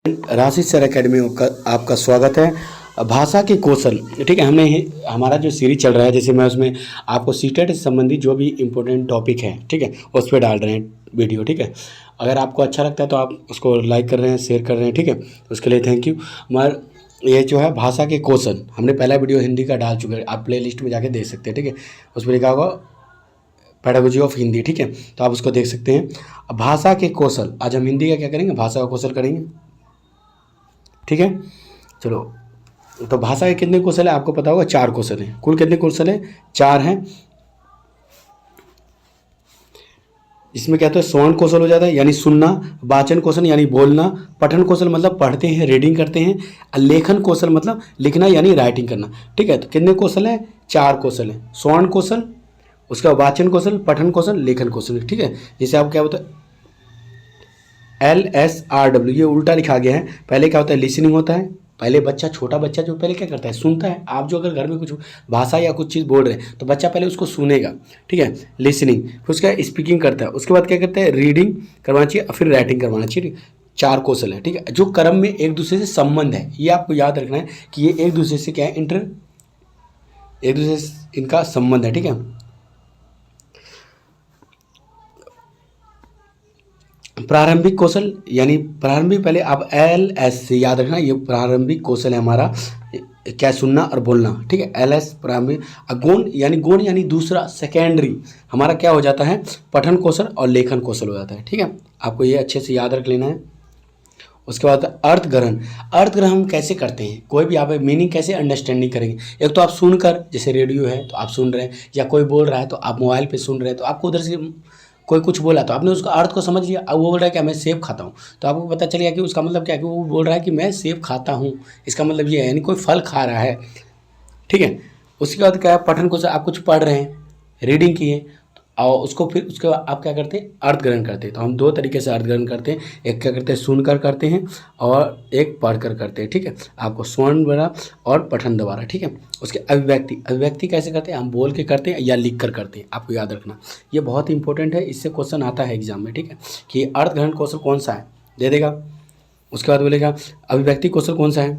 राशि sir academy का आपका स्वागत है। भाषा के कौशल, ठीक है। हमारा जो सीरीज चल रहा है, जैसे मैं उसमें आपको सीटेट से संबंधित जो भी इम्पोर्टेंट टॉपिक है, ठीक है, उस पर डाल रहे हैं वीडियो, ठीक है। अगर आपको अच्छा लगता है तो आप उसको लाइक कर रहे हैं, शेयर कर रहे हैं, ठीक है, उसके लिए थैंक यू। मगर ये जो है भाषा के कौशल, हमने पहला वीडियो हिंदी का डाल चुके हैं, आप प्ले लिस्ट में जाके देख सकते हैं, ठीक है। उस पर लिखा होगा पेडागोजी ऑफ हिंदी, ठीक है, तो आप उसको देख सकते हैं। अब भाषा के कौशल, आज हम हिंदी का क्या करेंगे, भाषा का कौशल करेंगे, ठीक है। चलो, तो भाषा के कितने कौशल है आपको पता होगा, 4 कौशल हैं। कुल कितने कौशल हैं, 4 हैं। इसमें क्या होता है, श्रवण कौशल हो जाता है यानी सुनना, वाचन कौशल यानी बोलना, पठन कौशल मतलब पढ़ते हैं, रीडिंग करते हैं, लेखन कौशल मतलब लिखना यानी राइटिंग करना, ठीक है। तो कितने कौशल हैं, 4 कौशल हैं। श्रवण कौशल, उसका वाचन कौशल, पठन कौशल, लेखन कौशल, ठीक है। जैसे आप क्या होता है, LSRW, ये उल्टा लिखा गया है। पहले क्या होता है, लिसनिंग होता है। पहले बच्चा, छोटा बच्चा जो पहले क्या करता है, सुनता है। आप जो अगर घर में कुछ भाषा या कुछ चीज़ बोल रहे हैं तो बच्चा पहले उसको सुनेगा, ठीक है, लिसनिंग। फिर उसका स्पीकिंग करता है, उसके बाद क्या करता है, रीडिंग करवाना चाहिए, फिर राइटिंग करवाना चाहिए। 4 कौशल है, ठीक है, जो क्रम में एक दूसरे से संबंध है। ये आपको याद रखना है कि ये एक दूसरे से क्या है, एक दूसरे से इनका संबंध है, ठीक है। प्रारंभिक कौशल यानी प्रारंभिक, पहले आप LS से याद रखना, ये प्रारंभिक कौशल है हमारा, क्या सुनना और बोलना, ठीक है। LS प्रारंभिक। गौण यानी दूसरा, सेकेंडरी हमारा क्या हो जाता है, पठन कौशल और लेखन कौशल हो जाता है, ठीक है। आपको ये अच्छे से याद रख लेना है। उसके बाद अर्थग्रहण। अर्थग्रहण हम कैसे करते हैं, कोई भी आप मीनिंग कैसे अंडरस्टैंडिंग करेंगे। एक तो आप सुनकर, जैसे रेडियो है तो आप सुन रहे हैं, या कोई बोल रहा है तो आप मोबाइल पे सुन रहे हैं, तो आपको उधर से कोई कुछ बोला तो आपने उसका अर्थ को समझ लिया। अब वो बोल रहा है कि मैं सेब खाता हूँ, तो आपको पता चल गया कि उसका मतलब क्या है, कि वो बोल रहा है कि मैं सेब खाता हूँ, इसका मतलब ये है, यानी कोई फल खा रहा है, ठीक है। उसके बाद क्या है, पठन को आप कुछ पढ़ रहे हैं, रीडिंग किए, और उसको फिर उसके बाद आप क्या करते हैं, अर्थ ग्रहण करते हैं। तो हम 2 तरीके से अर्थ ग्रहण करते हैं, एक क्या करते हैं, सुनकर करते हैं, और एक पढ़कर करते हैं, ठीक है। आपको श्रवण द्वारा और पठन द्वारा, ठीक है। उसके अभिव्यक्ति कैसे करते हैं, हम बोल के करते हैं या लिख कर करते हैं, आपको याद रखना, ये बहुत इंपॉर्टेंट है। इससे क्वेश्चन आता है एग्जाम में, ठीक है, कि अर्थ ग्रहण कौशल कौन सा है, दे देगा। उसके बाद बोलेगा अभिव्यक्ति कौशल कौन सा है,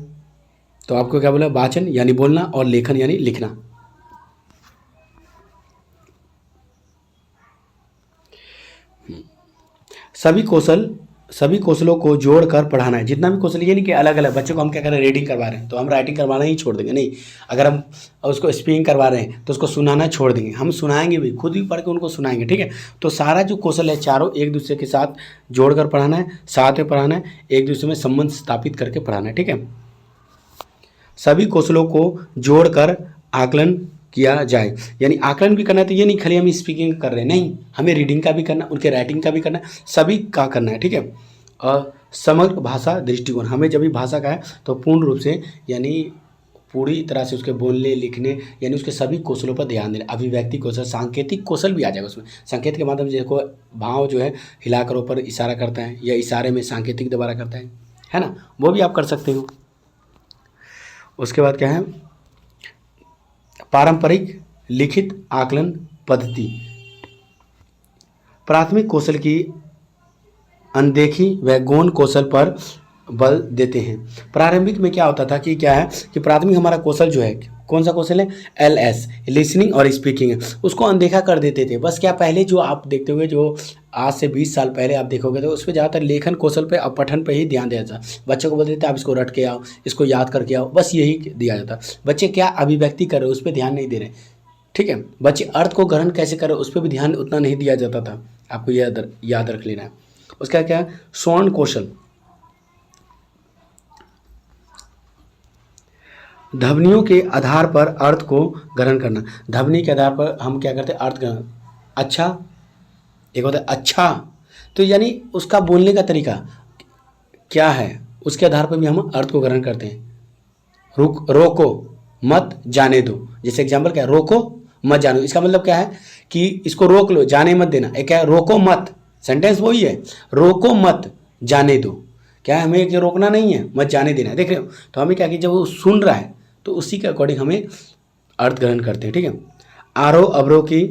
तो आपको क्या बोला, वाचन यानी बोलना, और लेखन यानी लिखना। सभी कौशलों को जोड़कर पढ़ाना है। जितना भी कौशल, ये नहीं कि अलग अलग बच्चों को हम क्या कर रहे हैं, रीडिंग करवा रहे हैं तो हम राइटिंग करवाना ही छोड़ देंगे, नहीं। अगर हम उसको स्पीकिंग करवा रहे हैं तो उसको सुनाना छोड़ देंगे, हम सुनाएंगे भी, खुद भी पढ़ के उनको सुनाएंगे, ठीक है। तो सारा जो कौशल है, चारों एक दूसरे के साथ जोड़कर पढ़ाना है, साथ में पढ़ाना है, एक दूसरे में संबंध स्थापित करके पढ़ाना है, ठीक है। सभी कौशलों को जोड़कर आकलन किया जाए, यानी आकलन भी करना है। तो ये नहीं खाली हम स्पीकिंग कर रहे हैं, नहीं, हमें रीडिंग का भी करना, उनके राइटिंग का भी करना, सभी का करना है, ठीक है। और समग्र भाषा दृष्टिकोण, हमें जब भी भाषा का है तो पूर्ण रूप से, यानी पूरी तरह से उसके बोलने लिखने, यानी उसके सभी कौशलों पर ध्यान देना। अभिव्यक्ति कौशल, सांकेतिक कौशल भी आ जाएगा उसमें। संकेत के माध्यम से देखो, भाव जो है हिलाकर ऊपर इशारा करता है, या इशारे में सांकेतिक द्वारा करता है ना, वो भी आप कर सकते हो। उसके बाद क्या है, पारंपरिक लिखित आकलन पद्धति। प्राथमिक कौशल की अनदेखी व गौण कौशल पर बल देते हैं। प्रारंभिक में क्या होता था कि क्या है, कि प्राथमिक हमारा कौशल जो है, कौन सा कौशल है, LS लिसनिंग और स्पीकिंग है, उसको अनदेखा कर देते थे। बस क्या, पहले जो आप देखते हुए, जो आज से 20 साल पहले आप देखोगे तो उस पर ज़्यादातर लेखन कौशल पे और पठन पे ही ध्यान दिया जाता। बच्चों को बोलते थे आप इसको रट के आओ, इसको याद करके आओ, बस यही दिया जाता। बच्चे क्या अभिव्यक्ति कर रहे उस पर ध्यान नहीं दे रहे, ठीक है। बच्चे अर्थ को ग्रहण कैसे करें उस पर भी ध्यान उतना नहीं दिया जाता था, आपको याद रख लेना है। उसका क्या है, श्रवण कौशल, ध्वनियों के आधार पर अर्थ को ग्रहण करना। ध्वनि के आधार पर हम क्या करते हैं, अर्थ ग्रहण। अच्छा, एक होता है अच्छा, तो यानी उसका बोलने का तरीका क्या है, उसके आधार पर भी हम अर्थ को ग्रहण करते हैं। रोको मत जाने दो, जैसे एग्जाम्पल क्या है, रोको मत जाने दो, इसका मतलब क्या है कि इसको रोक लो, जाने मत देना। एक क्या है, रोको मत, सेंटेंस वही है, रोको मत जाने दो, क्या है, हमें एक रोकना नहीं है, मत जाने देना है, देख रहे हो। तो हमें क्या कि जब वो सुन रहा है तो उसी के अकॉर्डिंग हमें अर्थ ग्रहण करते हैं, ठीक है। आरोह अवरोह की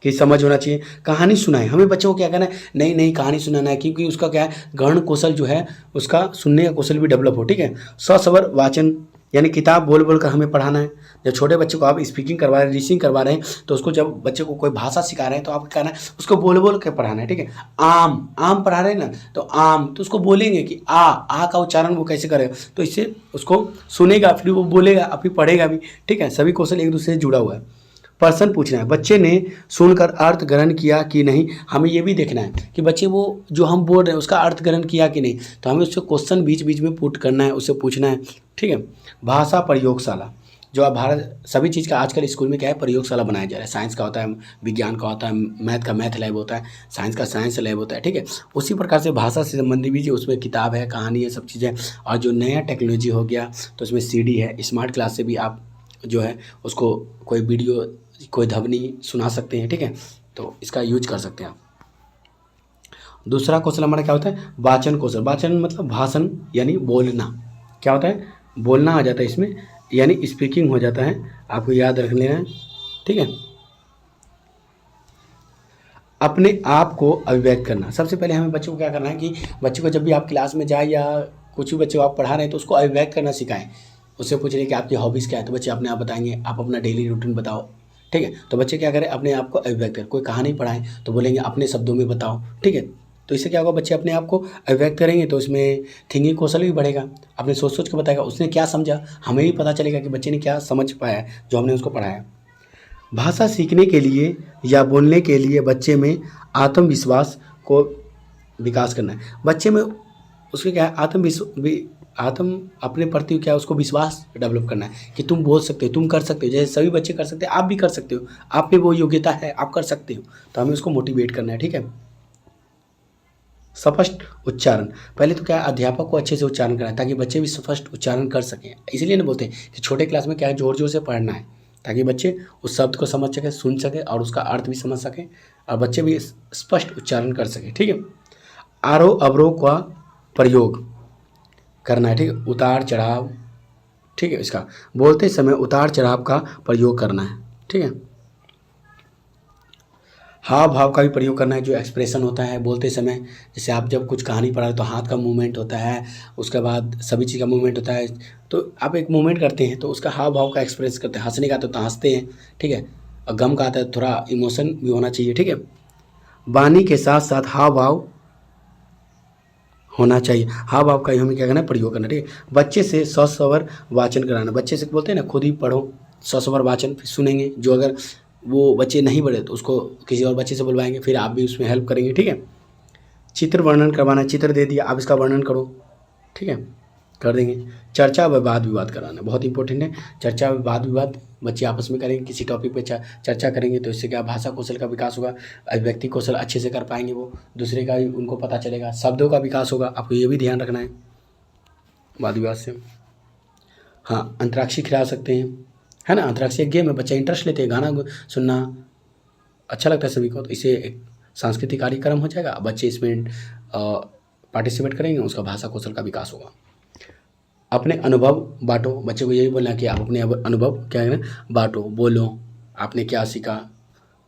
कि समझ होना चाहिए। कहानी सुनाएं, हमें बच्चों को क्या करना है, नई नई कहानी सुनाना है, क्योंकि उसका क्या है, ग्रहण कौशल जो है उसका सुनने का कौशल भी डेवलप हो। ठीक है, सस्वर वाचन यानी किताब बोल बोल कर हमें पढ़ाना है। जब छोटे बच्चे को आप स्पीकिंग करवा रहे हैं, रीडिंग करवा रहे हैं, तो उसको जब बच्चे को कोई भाषा सिखा रहे हैं तो आपको कहना है उसको बोल बोल के पढ़ाना है। ठीक है, आम आम पढ़ा रहे हैं ना, तो आम तो उसको बोलेंगे कि आ का उच्चारण वो कैसे करेगा, तो इससे उसको सुनेगा, फिर वो बोलेगा, फिर पढ़ेगा भी। ठीक है, सभी कौशल एक दूसरे से जुड़ा हुआ है। प्रश्न पूछना है, बच्चे ने सुनकर अर्थ ग्रहण किया कि नहीं, हमें ये भी देखना है कि बच्चे वो जो हम बोल रहे हैं उसका अर्थ ग्रहण किया कि नहीं, तो हमें उससे क्वेश्चन बीच बीच में पुट करना है, उससे पूछना है। ठीक है, भाषा प्रयोगशाला, जो अब भारत सभी चीज़ का आजकल स्कूल में क्या है, प्रयोगशाला बनाया जा रहा है। साइंस का होता है, विज्ञान का होता है, मैथ का मैथ लैब होता है, साइंस का साइंस लैब होता है। ठीक है, उसी प्रकार से भाषा से संबंधित भी जो उसमें किताब है, कहानी है, सब चीज़ें। और जो नया टेक्नोलॉजी हो गया तो उसमें सीडी है, स्मार्ट क्लास से भी आप जो है उसको कोई वीडियो, कोई ध्वनि सुना सकते हैं। ठीक है, तो इसका यूज कर सकते हैं आप। दूसरा क्वेश्चन हमारा क्या होता है, वाचन कौशल। वाचन मतलब भाषण यानी बोलना, क्या होता है, बोलना आ जाता है इसमें, यानी स्पीकिंग हो जाता है, आपको याद रख लेना है। ठीक है, अपने आप को अभिव्यक्त करना। सबसे पहले हमें बच्चों को क्या करना है कि बच्चे को जब भी आप क्लास में जाए या कुछ भी बच्चे को आप पढ़ा रहे हैं तो उसको अभिव्यक्त करना सिखाएं। उससे पूछ रहे हैं कि आपकी हॉबीज़ क्या है, तो बच्चे अपने आप बताएंगे, आप अपना डेली रूटीन बताओ। ठीक है, तो बच्चे क्या करें, अपने आप को अभिव्यक्त करें। कोई कहानी पढ़ाएं तो बोलेंगे अपने शब्दों में बताओ। ठीक है, तो इससे क्या होगा, बच्चे अपने आप को अभिव्यक्त करेंगे तो इसमें थिंकिंग कौशल भी बढ़ेगा। अपने सोच सोच के बताएगा, उसने क्या समझा, हमें भी पता चलेगा कि बच्चे ने क्या समझ पाया जो हमने उसको पढ़ाया। भाषा सीखने के लिए या बोलने के लिए बच्चे में आत्मविश्वास को विकास करना है। बच्चे में उसके क्या है, आत्म अपने प्रति क्या है, उसको विश्वास डेवलप करना है कि तुम बोल सकते हो, तुम कर सकते हो, जैसे सभी बच्चे कर सकते हैं आप भी कर सकते हो, आप में वो योग्यता है, आप कर सकते हो। तो हमें उसको मोटिवेट करना है। ठीक है, स्पष्ट उच्चारण, पहले तो क्या है, अध्यापक को अच्छे से उच्चारण कराएं ताकि बच्चे भी स्पष्ट उच्चारण कर सकें। इसलिए ना बोलते हैं कि छोटे क्लास में क्या है, जोर जोर से पढ़ना है ताकि बच्चे उस शब्द को समझ सकें, सुन सकें और उसका अर्थ भी समझ सकें और बच्चे भी स्पष्ट उच्चारण कर सकें। ठीक है, आरोह अवरोह का प्रयोग करना है। ठीक है, उतार चढ़ाव। ठीक है, इसका बोलते समय उतार चढ़ाव का प्रयोग करना है। ठीक है, हाव भाव का भी प्रयोग करना है, जो एक्सप्रेशन होता है बोलते समय। जैसे आप जब कुछ कहानी पढ़ा रहे तो हाथ का मूवमेंट होता है, उसके बाद सभी चीज़ का मूवमेंट होता है, तो आप एक मूवमेंट करते हैं तो उसका हाव भाव का एक्सप्रेस करते हैं। हंसने का तो हंसते हैं। ठीक है, और गम का आता है, थोड़ा इमोशन भी होना चाहिए। ठीक है, वाणी के साथ साथ हाव भाव होना चाहिए, हाव भाव का ही हमें क्या करना है, प्रयोग करना। ठीक है, बच्चे से सस्वर वाचन कराना। बच्चे से बोलते हैं ना, खुद ही पढ़ो सस्वर वाचन, फिर सुनेंगे। जो अगर वो बच्चे नहीं पढ़े तो उसको किसी और बच्चे से बुलवाएंगे, फिर आप भी उसमें हेल्प करेंगे। ठीक है, चित्र वर्णन करवाना, चित्र दे दिया आप इसका वर्णन करो। ठीक है, कर देंगे। चर्चा व वाद विवाद कराना बहुत इंपॉर्टेंट है। चर्चा व वाद विवाद बच्चे आपस में करेंगे, किसी टॉपिक पे चर्चा करेंगे तो इससे क्या भाषा कौशल का विकास होगा, अभिव्यक्ति कौशल अच्छे से कर पाएंगे, वो दूसरे का भी उनको पता चलेगा, शब्दों का विकास होगा। आपको ये भी ध्यान रखना है वाद विवाद से। हाँ, अंतराक्षरी खिला सकते हैं, है ना, अंतराक्षरी एक गेम है, बच्चे इंटरेस्ट लेते हैं, गाना सुनना अच्छा लगता है सभी को, तो इसे एक सांस्कृतिक कार्यक्रम हो जाएगा, बच्चे इसमें पार्टिसिपेट करेंगे, उसका भाषा कौशल का विकास होगा। अपने अनुभव बांटो, बच्चे को यही बोलना है कि आप अपने अनुभव क्या है ना बांटो, बोलो आपने क्या सीखा।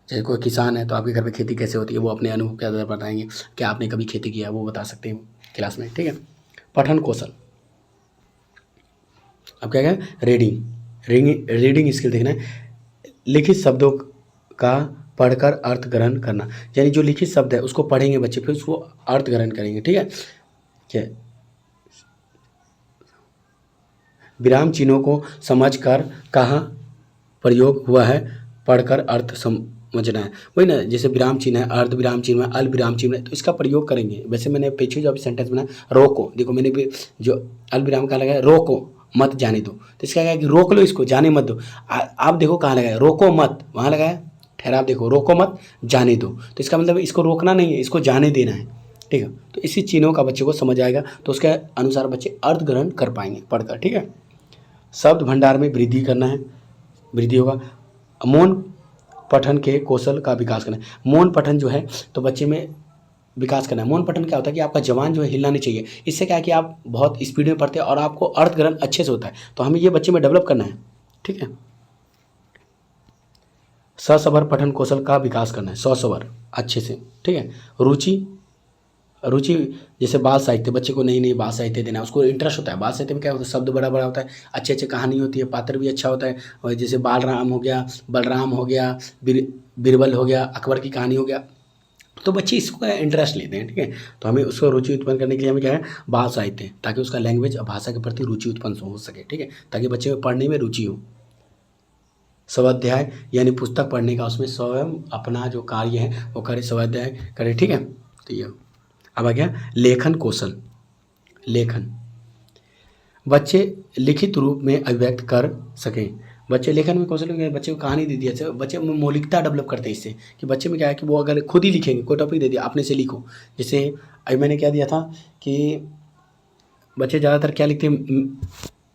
जैसे कोई किसान है तो आपके घर पे खेती कैसे होती है, वो अपने अनुभव के आधार पर बताएंगे। क्या आपने कभी खेती किया, वो बता सकते हैं क्लास में। ठीक है, पठन कौशल, अब क्या है, रीडिंग स्किल देखना है। लिखित शब्दों का पढ़कर अर्थ ग्रहण करना, यानी जो लिखित शब्द है उसको पढ़ेंगे बच्चे, फिर उसको अर्थ ग्रहण करेंगे। ठीक है, क्या विराम चिन्हों को समझकर कहाँ प्रयोग हुआ है, पढ़कर अर्थ समझना है। वही ना, जैसे विराम चिन्ह है, अर्ध विराम चिन्ह है, अल्प विराम चिन्ह है, तो इसका प्रयोग करेंगे। वैसे मैंने पीछे जो अभी सेंटेंस बनाया, रोको, देखो मैंने भी जो अल्प विराम का लगाया, रोको मत जाने दो, तो इसका क्या है कि रोक लो, इसको जाने मत दो। आप देखो कहाँ लगाया, रोको मत, वहाँ लगाया ठहराव, देखो रोको मत जाने दो, तो इसका मतलब इसको रोकना नहीं है, इसको जाने देना है। ठीक है, तो इसी चिन्हों का बच्चे को समझ आएगा, तो उसके अनुसार बच्चे अर्थ ग्रहण कर पाएंगे पढ़कर। ठीक है, शब्द भंडार में वृद्धि करना है, वृद्धि होगा। मौन पठन के कौशल का विकास करना है। मौन पठन जो है तो बच्चे में विकास करना है। मौन पठन क्या होता है कि आपका जबान जो है हिलना नहीं चाहिए, इससे क्या है कि आप बहुत स्पीड में पढ़ते हैं और आपको अर्थ ग्रहण अच्छे से होता है, तो हमें ये बच्चे में डेवलप करना है। ठीक है, सस्वर पठन कौशल का विकास करना है, सस्वर अच्छे से, ठीक है। रुचि, रुचि जैसे बाल साहित्य, बच्चे को नई नई बाल साहित्य देना, उसको इंटरेस्ट होता है। बाल साहित्य में क्या होता है, शब्द बड़ा बड़ा होता है, अच्छे अच्छे कहानी होती है, पात्र भी अच्छा होता है। और जैसे बालराम हो गया, बलराम हो गया, बीरबल हो गया, अकबर की कहानी हो गया, तो बच्चे इसको इंटरेस्ट लेते हैं, ठीक है। तो हमें उसको रुचि उत्पन्न करने के लिए हमें क्या है, बाल साहित्य, ताकि उसका लैंग्वेज और भाषा के प्रति रुचि उत्पन्न हो सके, ठीक है, ताकि बच्चे में पढ़ने में रुचि हो। स्वाध्याय यानी पुस्तक पढ़ने का, उसमें स्वयं अपना जो कार्य है वो करे, स्वाध्याय करे, ठीक है। तो ये अब आ गया लेखन कौशल। लेखन, बच्चे लिखित रूप में अभिव्यक्त कर सकें। बच्चे लेखन में कौशल में, बच्चे को कहानी दे दिया, अच्छा बच्चे में मौलिकता डेवलप करते हैं इससे, कि बच्चे में क्या है कि वो अगर खुद ही लिखेंगे, कोई टॉपिक दे दिया अपने से लिखो। जैसे अभी मैंने क्या दिया था कि बच्चे ज़्यादातर क्या लिखते हैं,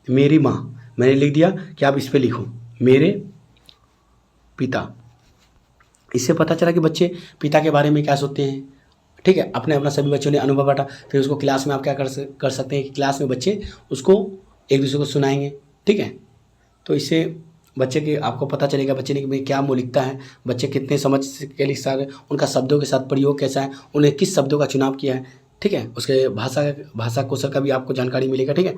मेरी माँ, मैंने लिख दिया कि आप इस पर लिखो मेरे पिता। इससे पता चला कि बच्चे पिता के बारे में क्या सोचते हैं, ठीक है। अपने अपना सभी बच्चों ने अनुभव बांटा। फिर उसको क्लास में आप क्या कर सकते हैं कि क्लास में बच्चे उसको एक दूसरे को सुनाएंगे, ठीक है। तो इससे बच्चे के आपको पता चलेगा बच्चे ने क्या मौलिकता है, बच्चे कितने समझ के लिए सारे, उनका शब्दों के साथ प्रयोग कैसा है, उन्हें किस शब्दों का चुनाव किया है, ठीक है। उसके भाषा कौशल का भी आपको जानकारी मिलेगा, ठीक है।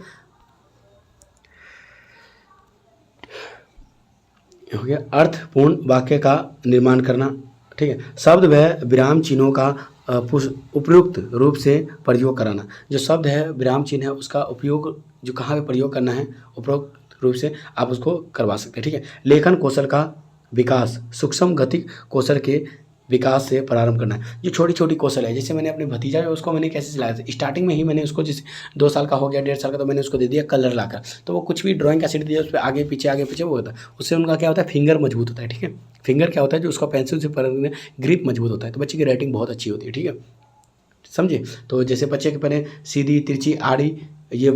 हो गया अर्थपूर्ण वाक्य का निर्माण करना, ठीक है। शब्द व विराम चिन्हों का उपयुक्त रूप से प्रयोग कराना। जो शब्द है, विराम चिन्ह है, उसका उपयोग जो कहाँ पे प्रयोग करना है, उपयुक्त रूप से आप उसको करवा सकते हैं, ठीक है। लेखन कौशल का विकास सूक्ष्म गतिक कौशल के विकास से प्रारंभ करना है। ये छोटी छोटी कौशल है। जैसे मैंने अपने भतीजा है उसको मैंने कैसे सिलाया था, स्टार्टिंग में ही मैंने उसको, जैसे 2 साल का हो गया, 1.5 साल का, तो मैंने उसको दे दिया कलर लाकर, तो वो कुछ भी ड्राइंग का शीट दिया, उस पर आगे पीछे वो होता है, उससे उनका क्या होता है, फिंगर मजबूत होता है, ठीक है। फिंगर क्या होता है, जो उसका पेंसिल से पकड़ने ग्रिप मजबूत होता है, तो बच्चे की राइटिंग बहुत अच्छी होती है, ठीक है, समझे। तो जैसे बच्चे के पहले सीधी तिरछी आड़ी, ये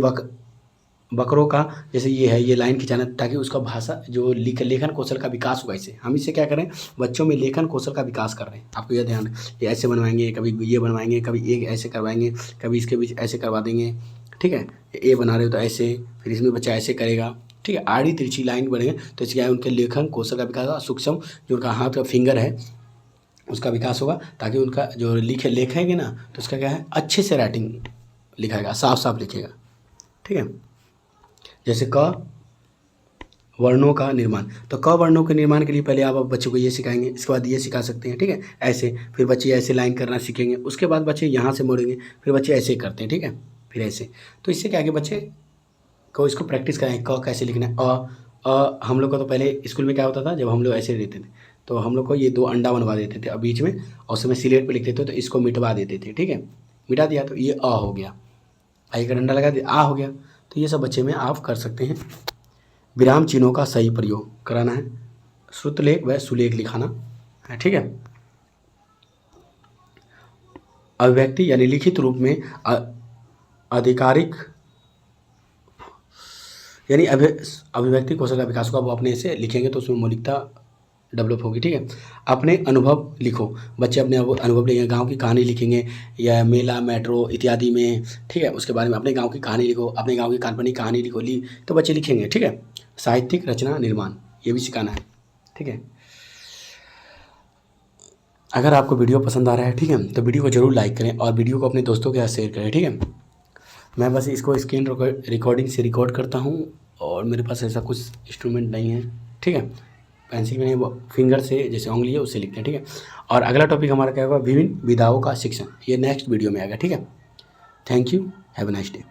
बकरों का, जैसे ये है, ये लाइन खिंचाना, ताकि उसका भाषा जो लेखन कौशल का विकास होगा। इससे हम इससे क्या करें, बच्चों में लेखन कौशल का विकास कर रहे हैं। आपको यह ध्यान है, ये ऐसे बनवाएंगे, कभी ये बनवाएंगे, कभी एक ऐसे करवाएंगे, कभी इसके बीच ऐसे करवा देंगे, ठीक है। ए बना रहे हो तो ऐसे, फिर इसमें बच्चा ऐसे करेगा, ठीक है। आड़ी तिरछी लाइन बनेंगे तो इससे क्या है, उनके लेखन कौशल का विकास होगा। सूक्ष्म जो उनका हाथ का फिंगर है उसका विकास होगा, ताकि उनका जो लिखेंगे ना, तो उसका क्या है, अच्छे से राइटिंग लिखाएगा, साफ साफ लिखेगा, ठीक है। जैसे क वर्णों का निर्माण, तो क वर्णों के निर्माण के लिए पहले आप बच्चों को ये सिखाएंगे, इसके बाद ये सिखा सकते हैं, ठीक है, ऐसे। फिर बच्चे ऐसे लाइन करना सीखेंगे, उसके बाद बच्चे यहाँ से मोड़ेंगे, फिर बच्चे ऐसे करते हैं, ठीक है, फिर ऐसे। तो इससे क्या है कि बच्चे को इसको प्रैक्टिस कराएं, क कैसे लिखना है। हम लोग को तो पहले स्कूल में क्या होता था, जब हम लोग ऐसे रहते थे तो हम लोग को ये 2 अंडा बनवा देते थे बीच में, और उसमें स्लेट पे लिखते थे, तो इसको मिटवा देते थे, ठीक है। मिटा दिया तो ये अ हो गया, आई का डंडा लगा दिया, आ हो गया। तो ये सब बच्चे में आप कर सकते हैं। विराम चिन्हों का सही प्रयोग कराना है, श्रुतलेख व सुलेख लिखाना है, ठीक है। अभिव्यक्ति यानी लिखित रूप में आधिकारिक यानी अभिव्यक्ति कौशल का विकास होगा, वो अपने से लिखेंगे तो उसमें मौलिकता डेवलप होगी, ठीक है। अपने अनुभव लिखो, बच्चे अपने अनुभव लिखेंगे, गांव की कहानी लिखेंगे, या मेला मेट्रो इत्यादि में, ठीक है, उसके बारे में अपने गांव की कहानी लिखो, अपने गांव की काल्पनिक कहानी लिखो, तो बच्चे लिखेंगे, ठीक है। साहित्यिक रचना निर्माण, ये भी सिखाना है, ठीक है। अगर आपको वीडियो पसंद आ रहा है, ठीक है, तो वीडियो को जरूर लाइक करें और वीडियो को अपने दोस्तों के साथ शेयर करें, ठीक है। मैं बस इसको स्क्रीन रिकॉर्डिंग से रिकॉर्ड करता हूँ, और मेरे पास ऐसा कुछ इंस्ट्रूमेंट नहीं है, ठीक है। पेंसिल में वो फिंगर से, जैसे उंगली है उससे लिखते हैं, ठीक है। और अगला टॉपिक हमारा क्या होगा, विभिन्न विधाओं का शिक्षण, ये नेक्स्ट वीडियो में आएगा, ठीक है। Thank you, have a nice day.